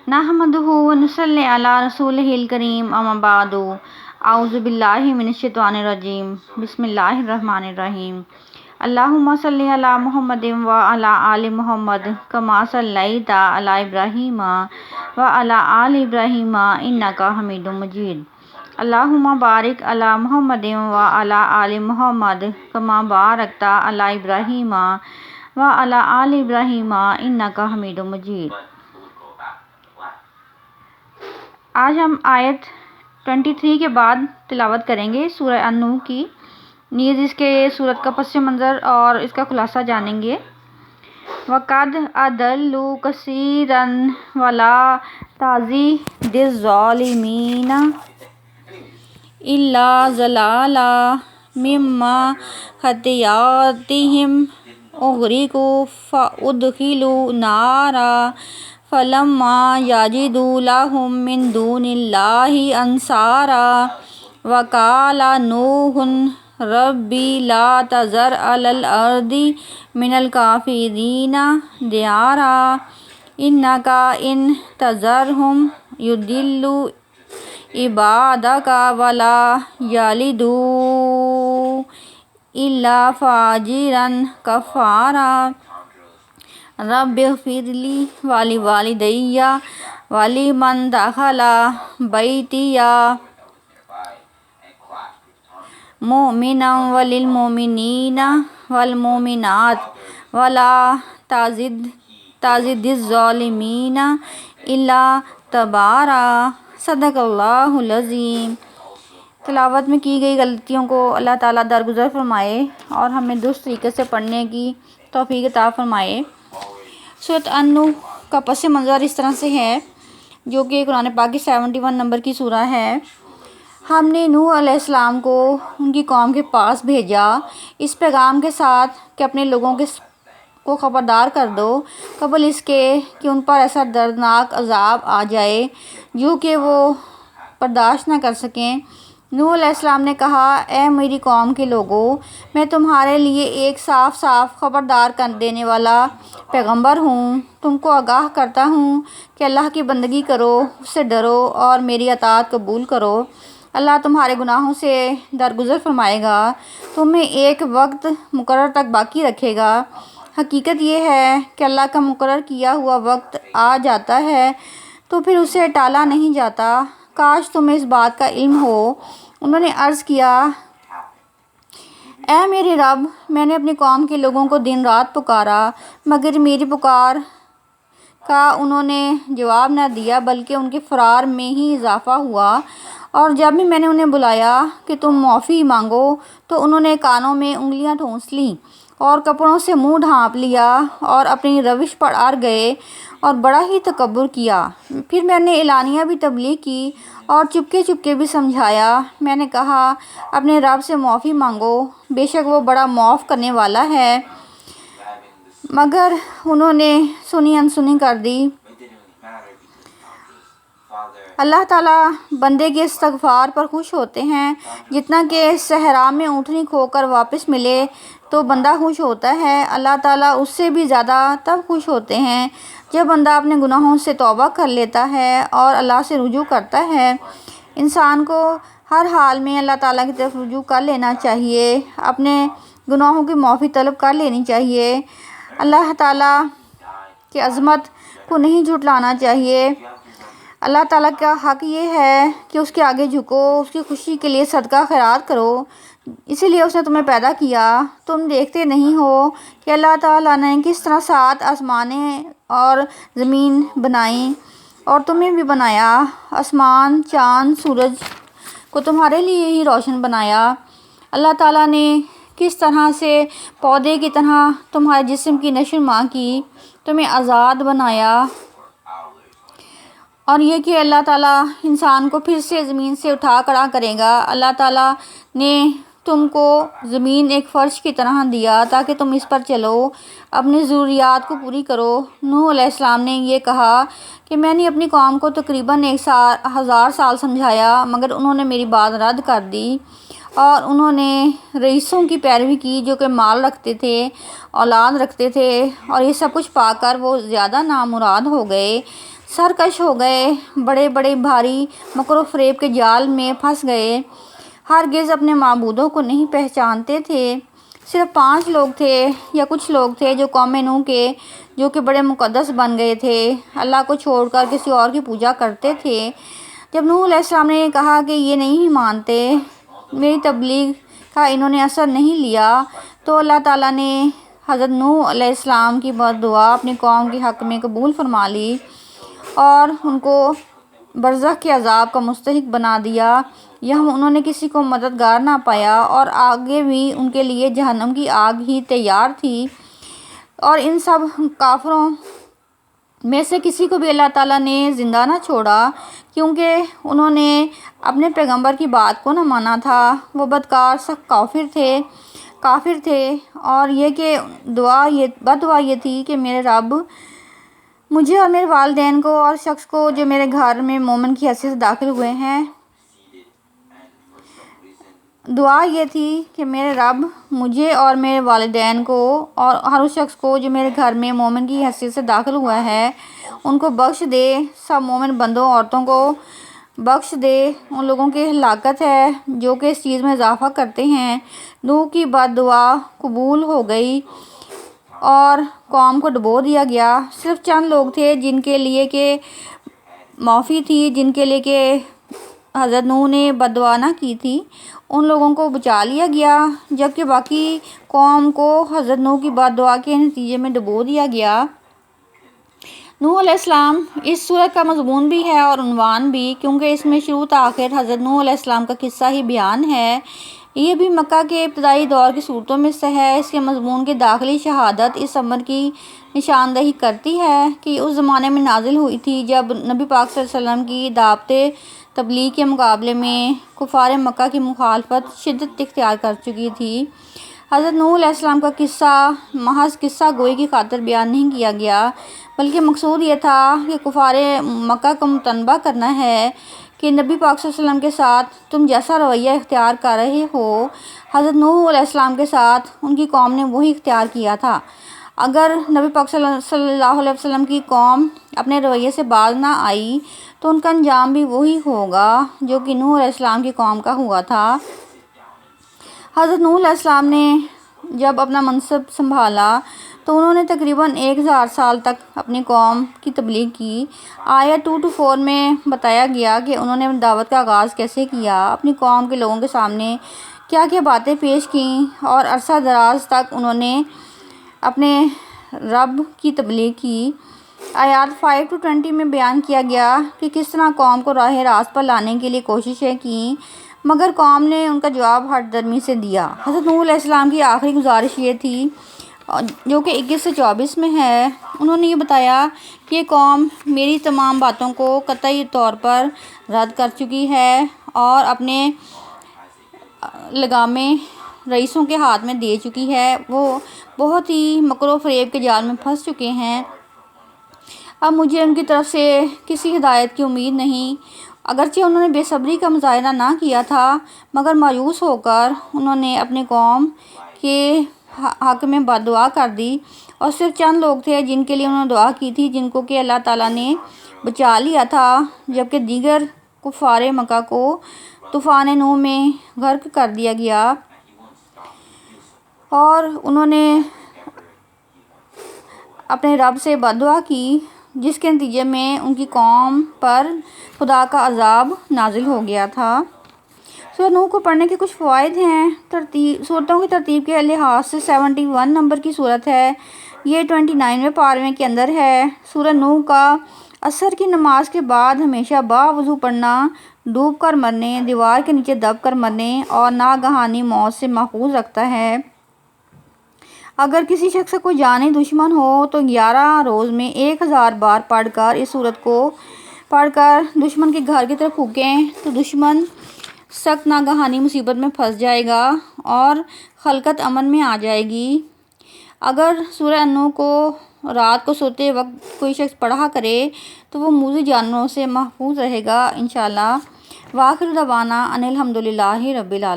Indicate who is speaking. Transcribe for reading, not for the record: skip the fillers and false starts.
Speaker 1: نحمدہ ونصلی علی رسولہ الکریم اما بعد اعوذ باللہ من الشیطان الرجیم بسم اللہ الرحمن الرحیم اللہم صلی علی محمد وعلی آل محمد کما صلیت علی ابراہیم وعلی آل ابراہیم انک حمید مجید اللہم بارک علی محمد وعلی آل محمد کما بارکت علی ابراہیم وعلی آل ابراہیم انک حمید مجید۔ آج ہم آیت 23 کے بعد تلاوت کریں گے سورہ النور کی، نیز اس کے سورت کا پس منظر اور اس کا خلاصہ جانیں گے۔ وَقَدْ أَضَلُّوا كَثِيرًا وَلَا تَزِدِ الظَّالِمِينَ إِلَّا ضَلَالًا مِمَّا خَطِيئَاتِهِمْ أُغْرِقُوا فَأُدْخِلُوا نَارًا فَلَمَّا يَجِدُوا لَهُم مِّن دُونِ اللَّهِ أَنصَارًا وَقَالَ نُوحٌ رَبِّ لَا تَذَرْ عَلَى الْأَرْضِ مِنَ الْكَافِرِينَ دِيَارًا إِنَّكَ إِن تَذَرْهُمْ يُضِلُّوا عِبَادَكَ وَلَا يَلِدُوا إِلَّا فَاجِرًا كَفَّارًا رب اغفر لی ولوالدی ولمن دخل بیتی مؤمنا وللمؤمنین والمؤمنات ولا تزد الظالمین الا تبارا۔ صدق اللہ العظیم۔ تلاوت میں کی گئی غلطیوں کو اللہ تعالیٰ درگزر فرمائے اور ہمیں درست طریقے سے پڑھنے کی توفیق عطا فرمائے۔ سورۃ النور کا پس منظر اس طرح سے ہے، جو کہ قرآن پاک کی 71 نمبر کی سورہ ہے۔ ہم نے نوح علیہ السلام کو ان کی قوم کے پاس بھیجا اس پیغام کے ساتھ کہ اپنے لوگوں کو خبردار کر دو قبل اس کے کہ ان پر ایسا دردناک عذاب آ جائے جو کہ وہ برداشت نہ کر سکیں۔ نوح علیہ السلام نے کہا، اے میری قوم کے لوگوں، میں تمہارے لیے ایک صاف صاف خبردار کر دینے والا پیغمبر ہوں۔ تم کو آگاہ کرتا ہوں کہ اللہ کی بندگی کرو، اس سے ڈرو اور میری اطاعت قبول کرو۔ اللہ تمہارے گناہوں سے درگزر فرمائے گا، تمہیں ایک وقت مقرر تک باقی رکھے گا۔ حقیقت یہ ہے کہ اللہ کا مقرر کیا ہوا وقت آ جاتا ہے تو پھر اسے ٹالا نہیں جاتا۔ کاش تمہیں اس بات کا علم ہو۔ انہوں نے عرض کیا، اے میرے رب، میں نے اپنی قوم کے لوگوں کو دن رات پکارا مگر میری پکار کا انہوں نے جواب نہ دیا، بلکہ ان کے فرار میں ہی اضافہ ہوا، اور جب بھی میں نے انہیں بلایا کہ تم معافی مانگو تو انہوں نے کانوں میں انگلیاں ٹھونس لیں اور کپڑوں سے منہ ڈھانپ لیا اور اپنی روش پر اڑ گئے اور بڑا ہی تکبر کیا۔ پھر میں نے اعلانیہ بھی تبلیغ کی اور چپکے چپکے بھی سمجھایا۔ میں نے کہا، اپنے رب سے معافی مانگو، بے شک وہ بڑا معاف کرنے والا ہے، مگر انہوں نے سنی انسنی کر دی۔ اللہ تعالیٰ بندے کے استغفار پر خوش ہوتے ہیں، جتنا کہ صحرا میں اونٹنی کھو کر واپس ملے تو بندہ خوش ہوتا ہے۔ اللہ تعالیٰ اس سے بھی زیادہ تب خوش ہوتے ہیں جب بندہ اپنے گناہوں سے توبہ کر لیتا ہے اور اللہ سے رجوع کرتا ہے۔ انسان کو ہر حال میں اللہ تعالیٰ کی طرف رجوع کر لینا چاہیے، اپنے گناہوں کی معافی طلب کر لینی چاہیے، اللہ تعالیٰ کی عظمت کو نہیں جھٹلانا چاہیے۔ اللہ تعالیٰ کا حق یہ ہے کہ اس کے آگے جھکو، اس کی خوشی کے لیے صدقہ خیرات کرو، اسی لیے اس نے تمہیں پیدا کیا۔ تم دیکھتے نہیں ہو کہ اللہ تعالیٰ نے کس طرح 7 آسمانیں اور زمین بنائیں اور تمہیں بھی بنایا، آسمان، چاند، سورج کو تمہارے لیے ہی روشن بنایا۔ اللہ تعالیٰ نے کس طرح سے پودے کی طرح تمہارے جسم کی نشو و نما کی، تمہیں آزاد بنایا، اور یہ کہ اللہ تعالیٰ انسان کو پھر سے زمین سے اٹھا کھڑا کرے گا۔ اللہ تعالیٰ نے تم کو زمین ایک فرش کی طرح دیا تاکہ تم اس پر چلو، اپنی ضروریات کو پوری کرو۔ نوح علیہ السلام نے یہ کہا کہ میں نے اپنی قوم کو تقریباً 1000 سال سمجھایا مگر انہوں نے میری بات رد کر دی، اور انہوں نے رئیسوں کی پیروی کی جو کہ مال رکھتے تھے، اولاد رکھتے تھے، اور یہ سب کچھ پا کر وہ زیادہ نامراد ہو گئے۔ سرکش ہو گئے، بڑے بڑے بھاری مکر و فریب کے جال میں پھنس گئے، ہرگز اپنے معبودوں کو نہیں پہچانتے تھے۔ صرف 5 لوگ تھے یا کچھ لوگ تھے جو قوم نوح کے، جو کہ بڑے مقدس بن گئے تھے، اللہ کو چھوڑ کر کسی اور کی پوجا کرتے تھے۔ جب نوح علیہ السلام نے کہا کہ یہ نہیں مانتے، میری تبلیغ کا انہوں نے اثر نہیں لیا، تو اللہ تعالیٰ نے حضرت نوح علیہ السلام کی بد دعا اپنی قوم کے حق میں قبول فرما لی اور ان کو برزخ کے عذاب کا مستحق بنا دیا۔ یہاں انہوں نے کسی کو مددگار نہ پایا اور آگے بھی ان کے لیے جہنم کی آگ ہی تیار تھی، اور ان سب کافروں میں سے کسی کو بھی اللہ تعالیٰ نے زندہ نہ چھوڑا، کیونکہ انہوں نے اپنے پیغمبر کی بات کو نہ مانا تھا۔ وہ بدکار سخت کافر تھے، اور یہ کہ بد دعا یہ تھی کہ میرے رب مجھے اور میرے والدین کو اور شخص کو جو میرے گھر میں مومن کی حیثیت سے داخل ہوئے ہیں، دعا یہ تھی کہ میرے رب مجھے اور میرے والدین کو اور ہر اس شخص کو جو میرے گھر میں مومن کی حیثیت سے داخل ہوا ہے، ان کو بخش دے، سب مومن بندوں عورتوں کو بخش دے، ان لوگوں کی ہلاکت ہے جو کہ اس چیز میں اضافہ کرتے ہیں۔ نوح کی بد دعا قبول ہو گئی اور قوم کو ڈبو دیا گیا۔ صرف چند لوگ تھے جن کے لیے کہ معافی تھی، جن کے لیے کہ حضرت نوح نے بد دعا نہ کی تھی، ان لوگوں کو بچا لیا گیا، جبکہ باقی قوم کو حضرت نوح کی بد دعا کے نتیجے میں ڈبو دیا گیا۔ نوح علیہ السلام اس سورت کا مضمون بھی ہے اور عنوان بھی، کیونکہ اس میں شروع تا آخر حضرت نوح علیہ السلام کا قصہ ہی بیان ہے۔ یہ بھی مکہ کے ابتدائی دور کی صورتوں میں سے ہے۔ اس کے مضمون کی داخلی شہادت اس امر کی نشاندہی کرتی ہے کہ اس زمانے میں نازل ہوئی تھی جب نبی پاک صلی اللہ علیہ وسلم کی دعوت تبلیغ کے مقابلے میں کفار مکہ کی مخالفت شدت اختیار کر چکی تھی۔ حضرت نوح علیہ السلام کا قصہ محض قصہ گوئی کی خاطر بیان نہیں کیا گیا، بلکہ مقصود یہ تھا کہ کفار مکہ کو متنبہ کرنا ہے کہ نبی پاک صلی اللہ علیہ وسلم کے ساتھ تم جیسا رویہ اختیار کر رہے ہو، حضرت نوح علیہ السلام کے ساتھ ان کی قوم نے وہی اختیار کیا تھا۔ اگر نبی پاک صلی اللہ علیہ وسلم کی قوم اپنے رویے سے باز نہ آئی تو ان کا انجام بھی وہی ہوگا جو کہ نوح علیہ السلام کی قوم کا ہوا تھا۔ حضرت نوح علیہ السلام نے جب اپنا منصب سنبھالا تو انہوں نے تقریباً 1000 سال تک اپنی قوم کی تبلیغ کی۔ آیت 2-4 میں بتایا گیا کہ انہوں نے دعوت کا آغاز کیسے کیا، اپنی قوم کے لوگوں کے سامنے کیا کیا باتیں پیش کیں، اور عرصہ دراز تک انہوں نے اپنے رب کی تبلیغ کی۔ آیات 5-20 میں بیان کیا گیا کہ کس طرح قوم کو راہ راست پر لانے کے لیے کوششیں کیں، مگر قوم نے ان کا جواب ہٹ درمی سے دیا۔ حضرت نوح علیہ السلام کی آخری گزارش یہ تھی، جو کہ 21-24 میں ہے۔ انہوں نے یہ بتایا کہ یہ قوم میری تمام باتوں کو قطعی طور پر رد کر چکی ہے اور اپنے لگامیں رئیسوں کے ہاتھ میں دے چکی ہے، وہ بہت ہی مکر و فریب کے جال میں پھنس چکے ہیں، اب مجھے ان کی طرف سے کسی ہدایت کی امید نہیں۔ اگرچہ انہوں نے بے صبری کا مظاہرہ نہ کیا تھا، مگر مایوس ہو کر انہوں نے اپنی قوم کے حق میں بد دعا کر دی، اور صرف چند لوگ تھے جن کے لیے انہوں نے دعا کی تھی، جن کو کہ اللہ تعالیٰ نے بچا لیا تھا، جبکہ دیگر کفار مکہ کو طوفان نوح میں غرق کر دیا گیا، اور انہوں نے اپنے رب سے بد دعا کی، جس کے نتیجے میں ان کی قوم پر خدا کا عذاب نازل ہو گیا تھا۔ سورۃ نوح کو پڑھنے کے کچھ فوائد ہیں۔ سورتوں کی ترتیب کے لحاظ سے 71 نمبر کی سورت ہے، یہ 29ویں پارے کے اندر ہے۔ سورۃ نوح کا عصر کی نماز کے بعد ہمیشہ باوضو پڑھنا ڈوب کر مرنے، دیوار کے نیچے دب کر مرنے اور ناگہانی موت سے محفوظ رکھتا ہے۔ اگر کسی شخص کو جانی دشمن ہو تو 11 روز میں 1000 بار پڑھ کر اس سورت کو پڑھ کر دشمن کے گھر کی طرف پھونکیں تو دشمن سخت ناگہانی مصیبت میں پھنس جائے گا اور خلقت امن میں آ جائے گی۔ اگر سورہ نوح کو رات کو سوتے وقت کوئی شخص پڑھا کرے تو وہ موذی جانوروں سے محفوظ رہے گا انشاءاللہ۔ وآخر دعوانا ان الحمدللہ رب العالمین۔